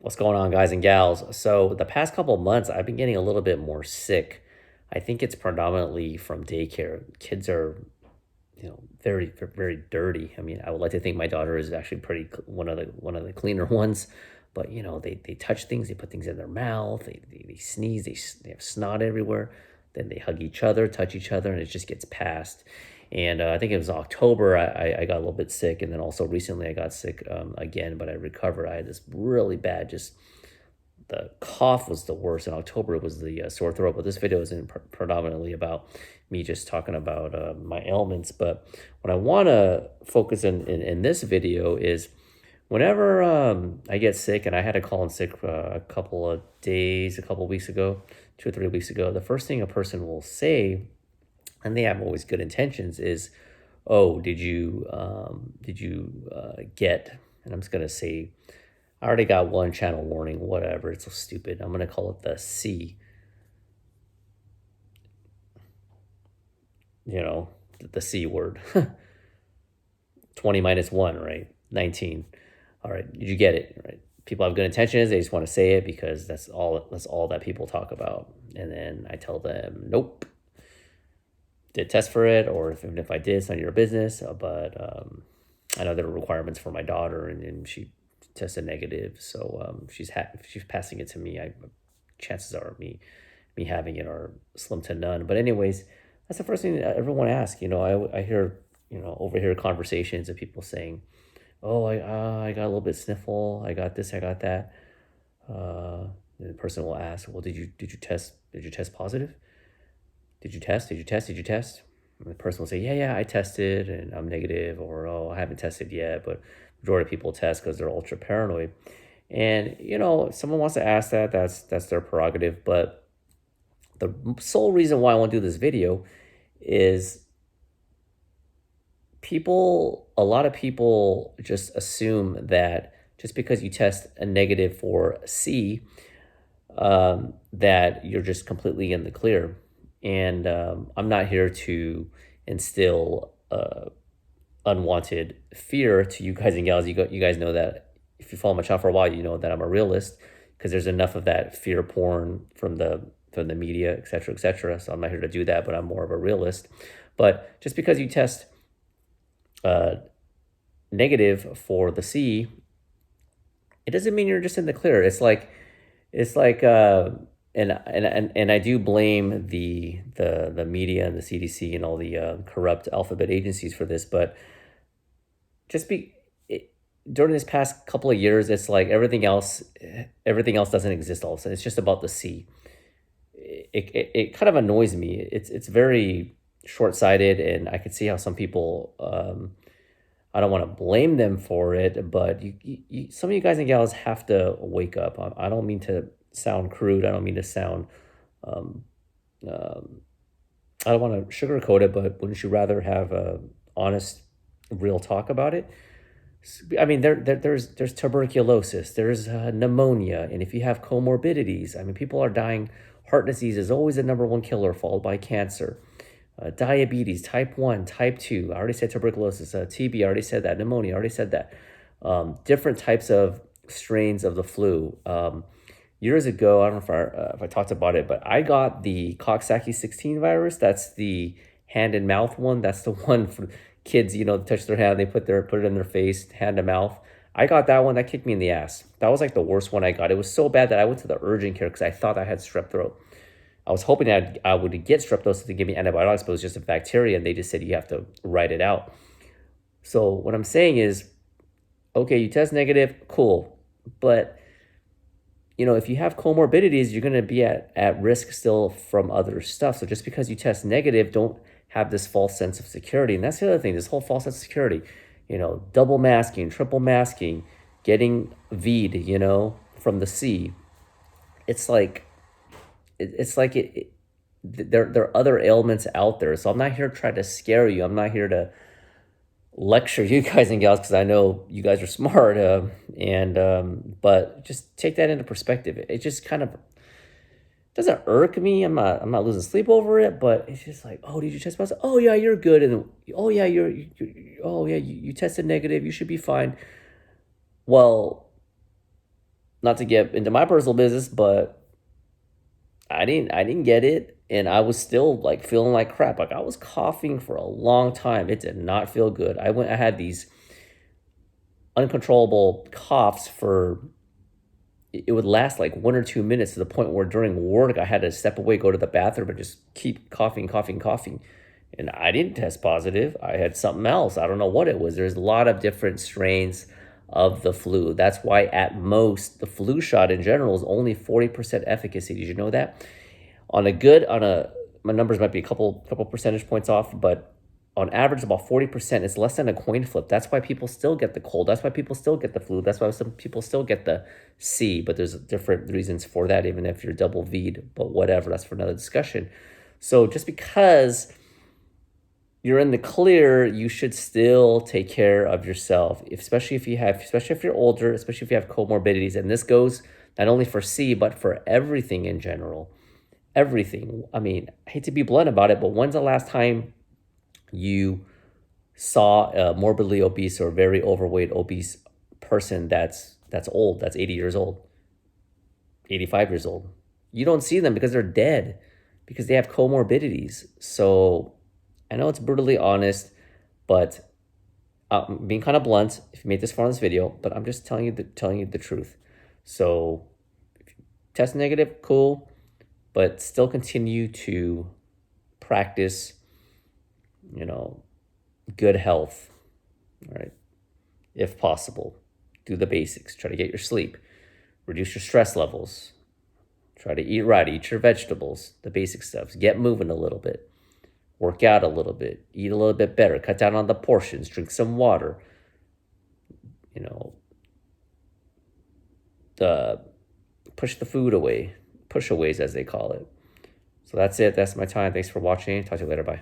What's going on, guys and gals? So, the past couple of months, I've been getting a little bit more sick. I think it's predominantly from daycare. Kids are, very, very dirty. I mean, I would like to think my daughter is actually one of the cleaner ones, but they touch things, they put things in their mouth, they sneeze, they have snot everywhere. Then they hug each other, touch each other, and it just gets passed. And I think it was October, I got a little bit sick. And then also recently I got sick again, but I recovered. I had this really bad, just the cough was the worst. In October, it was the sore throat. But this video isn't predominantly about me just talking about my ailments. But what I want to focus in this video is whenever I get sick, and I had to call in sick a couple of days, a couple of weeks ago, 2 or 3 weeks ago, the first thing a person will say, and they have always good intentions, is, "Oh, did you get?" And I'm just gonna say, I already got one channel warning. Whatever, it's so stupid. I'm gonna call it the C. The C word. 20 minus 1, right? 19. All right, did you get it? Right. People have good intentions. They just want to say it because that's all that people talk about. And then I tell them, nope, did test for it, or even if I did, it's none of your business. But I know there are requirements for my daughter, and she tested negative, so she's passing it to me. Chances are me having it are slim to none. But anyways, that's the first thing that everyone asks. I hear overhear conversations of people saying, "Oh, I got a little bit sniffle. I got this. I got that." The person will ask, "Well, did you test? Did you test positive? Did you test? Did you test? Did you test?" And the person will say, "Yeah, I tested and I'm negative," or, "Oh, I haven't tested yet." But majority of people test because they're ultra paranoid. And if someone wants to ask that, that's their prerogative. But the sole reason why I want to do this video is a lot of people just assume that just because you test a negative for C, that you're just completely in the clear. And I'm not here to instill unwanted fear to you guys and gals. You guys know that if you follow my channel for a while, you know that I'm a realist, because there's enough of that fear porn from the media, et cetera, et cetera. So I'm not here to do that, but I'm more of a realist. But just because you test negative for the C, it doesn't mean you're just in the clear. And I do blame the media and the CDC and all the corrupt alphabet agencies for this, but during this past couple of years, it's like everything else doesn't exist. All of a sudden, it's just about the C. It kind of annoys me. It's very short-sighted, and I could see how some people, I don't want to blame them for it, but some of you guys and gals have to wake up. I don't mean to sound crude. I don't mean to sound, um, um, I don't want to sugarcoat it, but wouldn't you rather have a honest, real talk about it? I mean, there's tuberculosis, there's pneumonia, and if you have comorbidities, I mean, people are dying. Heart disease is always the number one killer, followed by cancer. Diabetes, type 1, type 2. I already said tuberculosis. TB, I already said that. Pneumonia, I already said that. Different types of strains of the flu. Years ago, I don't know if I talked about it, but I got the Coxsackie 16 virus. That's the hand and mouth one. That's the one for kids, touch their hand, they put it in their face, hand to mouth. I got that one. That kicked me in the ass. That was like the worst one I got. It was so bad that I went to the urgent care because I thought I had strep throat. I was hoping that I would get strep throat so they give me antibiotics, but it was just a bacteria, and they just said you have to write it out. So what I'm saying is, okay, you test negative, cool. But, if you have comorbidities, you're going to be at risk still from other stuff. So just because you test negative, don't have this false sense of security. And that's the other thing, this whole false sense of security, double masking, triple masking, getting V'd, from the C. It's like, there are other ailments out there. So I'm not here to try to scare you. I'm not here to lecture you guys and gals, because I know you guys are smart. But just take that into perspective. It just kind of doesn't irk me. I'm not losing sleep over it, but it's just like, "Oh, did you test positive? Oh yeah, you're good." And "Oh yeah, you tested negative. You should be fine." Well, Not to get into my personal business, but I didn't get it, and I was still like feeling like crap. Like I was coughing for a long time. It did not feel good. I had these uncontrollable coughs for it would last like 1 or 2 minutes to the point where during work I had to step away, go to the bathroom, and just keep coughing, coughing, coughing. And I didn't test positive. I had something else. I don't know what it was. There's a lot of different strains of the flu. That's why at most the flu shot in general is only 40% efficacy. Did you know that? On a my numbers might be a couple percentage points off, but on average about 40%. It's less than a coin flip. That's why people still get the cold. That's why people still get the flu. That's why some people still get the C, but there's different reasons for that, even if you're double V'd, but whatever, that's for another discussion. So just because you're in the clear, you should still take care of yourself, especially if you're older, especially if you have comorbidities. And this goes not only for C, but for everything in general. Everything. I mean, I hate to be blunt about it, but when's the last time you saw a morbidly obese or very overweight obese person that's old, that's 80 years old, 85 years old? You don't see them because they're dead, because they have comorbidities. So I know it's brutally honest, but I'm being kind of blunt if you made this far in this video, but I'm just telling you the truth. So test negative, cool, but still continue to practice, you know, good health, all right? If possible, do the basics. Try to get your sleep, reduce your stress levels, try to eat right, eat your vegetables, the basic stuff. Get moving a little bit, work out a little bit, eat a little bit better, cut down on the portions, drink some water, you know, push the food away, push-aways as they call it. So that's it. That's my time. Thanks for watching. Talk to you later. Bye.